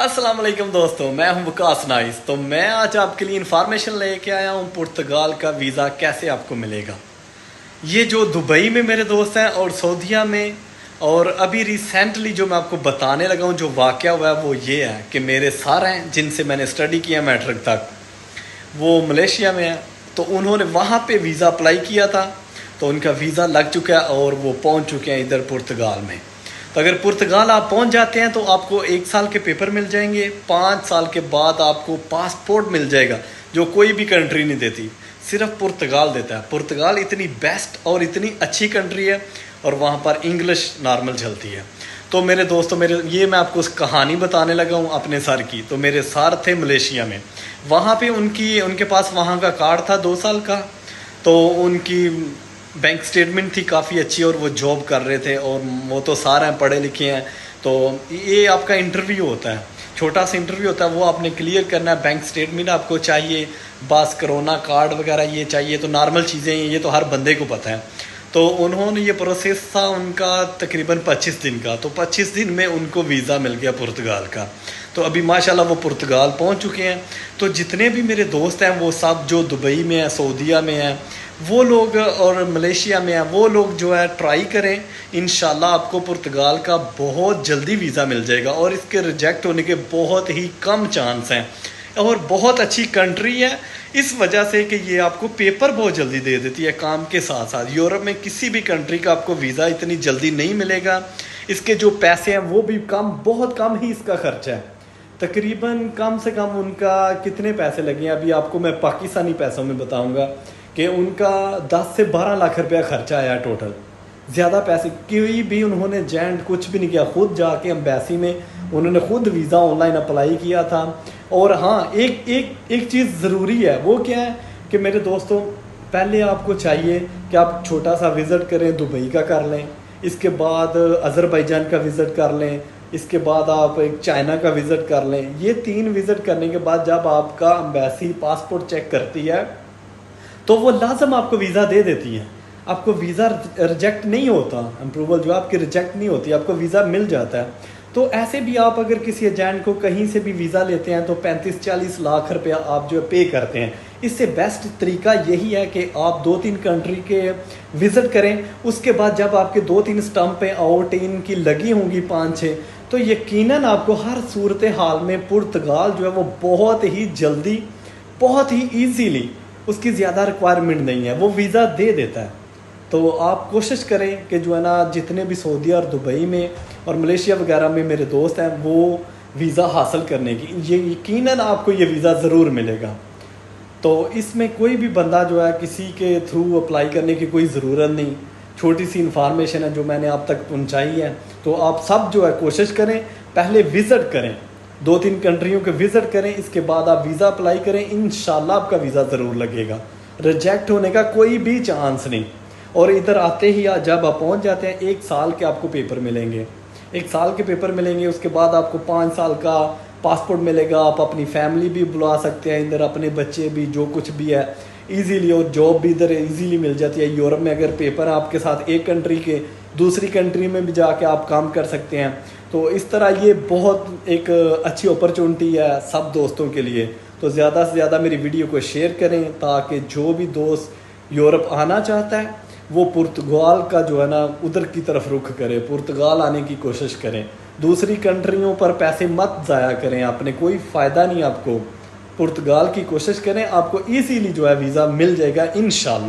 अस्सलाम वालेकुम दोस्तों, मैं हूं वकास नाइस। तो मैं आज आपके लिए इन्फॉर्मेशन लेके आया हूं पुर्तगाल का वीज़ा कैसे आपको मिलेगा। ये जो दुबई में मेरे दोस्त हैं और सऊदीया में, और अभी रिसेंटली जो मैं आपको बताने लगा हूं जो वाक़या हुआ है वो ये है कि मेरे सर हैं जिनसे मैंने स्टडी किया मैट्रिक तक, वो मलेशिया में हैं। तो उन्होंने वहाँ पे वीज़ा अप्लाई किया था, तो उनका वीज़ा लग चुका है और वो पहुँच चुके हैं इधर पुर्तगाल में। तो अगर पुर्तगाल आप पहुंच जाते हैं तो आपको 1 साल के पेपर मिल जाएंगे। 5 साल के बाद आपको पासपोर्ट मिल जाएगा, जो कोई भी कंट्री नहीं देती, सिर्फ पुर्तगाल देता है। पुर्तगाल इतनी बेस्ट और इतनी अच्छी कंट्री है और वहाँ पर इंग्लिश नॉर्मल चलती है। तो मेरे दोस्तों, मैं आपको उस कहानी बताने लगा हूँ अपने सर की। तो मेरे सर थे मलेशिया में, वहाँ पे उनके पास वहाँ का कार्ड था 2 साल का। तो उनकी बैंक स्टेटमेंट थी काफ़ी अच्छी और वो जॉब कर रहे थे, और वो तो सारे हैं, पढ़े लिखे हैं। तो ये आपका इंटरव्यू होता है, छोटा सा इंटरव्यू होता है, वो आपने क्लियर करना है। बैंक स्टेटमेंट आपको चाहिए, बस कोरोना कार्ड वगैरह ये चाहिए। तो नॉर्मल चीज़ें ये तो हर बंदे को पता है। तो उन्होंने ये प्रोसेस था उनका तकरीबन 25 दिन का। तो 25 दिन में उनको वीज़ा मिल गया पुर्तगाल का। तो अभी माशाल्लाह वो पुर्तगाल पहुंच चुके हैं। तो जितने भी मेरे दोस्त हैं वो सब जो दुबई में हैं, सऊदीया में हैं, वो लोग, और मलेशिया में हैं, वो लोग जो है ट्राई करें। इंशाल्लाह आपको पुर्तगाल का बहुत जल्दी वीज़ा मिल जाएगा और इसके रिजेक्ट होने के बहुत ही कम चांस हैं। और बहुत अच्छी कंट्री है इस वजह से कि ये आपको पेपर बहुत जल्दी दे देती है काम के साथ साथ। यूरोप में किसी भी कंट्री का आपको वीज़ा इतनी जल्दी नहीं मिलेगा। इसके जो पैसे हैं वो भी कम, बहुत कम ही इसका खर्चा है। तकरीबन कम से कम उनका कितने पैसे लगे हैं, अभी आपको मैं पाकिस्तानी पैसों में बताऊंगा कि उनका 10 से 12 लाख रुपया खर्चा आया टोटल। ज़्यादा पैसे कोई भी उन्होंने जेंट कुछ भी नहीं किया, खुद जाके एम्बेसी में उन्होंने खुद वीज़ा ऑनलाइन अप्लाई किया था। और हाँ, एक चीज़ ज़रूरी है, वो क्या है कि मेरे दोस्तों, पहले आपको चाहिए कि आप छोटा सा विज़िट करें, दुबई का कर लें, इसके बाद अज़रबैजान का विज़िट कर लें, इसके बाद आप एक चाइना का विज़िट कर लें। ये 3 विज़िट करने के बाद जब आपका एम्बेसी पासपोर्ट चेक करती है तो वो लाजम आपको वीज़ा दे देती है। आपको वीज़ा रिजेक्ट नहीं होता, अप्रूवल जो आपकी रिजेक्ट नहीं होती, आपको वीज़ा मिल जाता है। तो ऐसे भी आप अगर किसी एजेंट को कहीं से भी वीज़ा लेते हैं तो 35-40 लाख रुपया आप जो है पे करते हैं। इससे बेस्ट तरीका यही है कि आप 2-3 कंट्री के विज़िट करें। उसके बाद जब आपके 2-3 स्टम्पें आउट इनकी लगी होंगी 5-6, तो यकीनन आपको हर सूरत हाल में पुर्तगाल जो है वो बहुत ही जल्दी, बहुत ही ईजीली, उसकी ज़्यादा रिक्वायरमेंट नहीं है, वो वीज़ा दे देता है। तो आप कोशिश करें कि जो है ना, जितने भी सऊदी और दुबई में और मलेशिया वगैरह में मेरे दोस्त हैं वो वीज़ा हासिल करने की, ये यकीनन आपको ये वीज़ा ज़रूर मिलेगा। तो इसमें कोई भी बंदा जो है किसी के थ्रू अप्लाई करने की कोई ज़रूरत नहीं। छोटी सी इन्फॉर्मेशन है जो मैंने आप तक पहुंचाई है। तो आप सब जो है कोशिश करें, पहले विज़िट करें, 2-3 कंट्रियों के विज़िट करें, इसके बाद आप वीज़ा अप्लाई करें। इंशाल्लाह आपका वीज़ा ज़रूर लगेगा, रिजेक्ट होने का कोई भी चांस नहीं। और इधर आते ही जब आप पहुंच जाते हैं 1 साल के आपको पेपर मिलेंगे, 1 साल के पेपर मिलेंगे। उसके बाद आपको 5 साल का पासपोर्ट मिलेगा। आप अपनी फैमिली भी बुला सकते हैं इधर, अपने बच्चे भी, जो कुछ भी है इजीली। और जॉब भी इधर इजीली मिल जाती है। यूरोप में अगर पेपर आपके साथ एक कंट्री के, दूसरी कंट्री में भी जाके आप काम कर सकते हैं। तो इस तरह ये बहुत एक अच्छी अपॉर्चुनिटी है सब दोस्तों के लिए। तो ज़्यादा से ज़्यादा मेरी वीडियो को शेयर करें ताकि जो भी दोस्त यूरोप आना चाहता है वो पुर्तगाल का जो है ना उधर की तरफ रुख करे, पुर्तगाल आने की कोशिश करें। दूसरी कंट्रियों पर पैसे मत ज़ाया करें, आपने कोई फ़ायदा नहीं। आपको पुर्तगाल की कोशिश करें, आपको इजीली जो है वीज़ा मिल जाएगा इंशाल्लाह।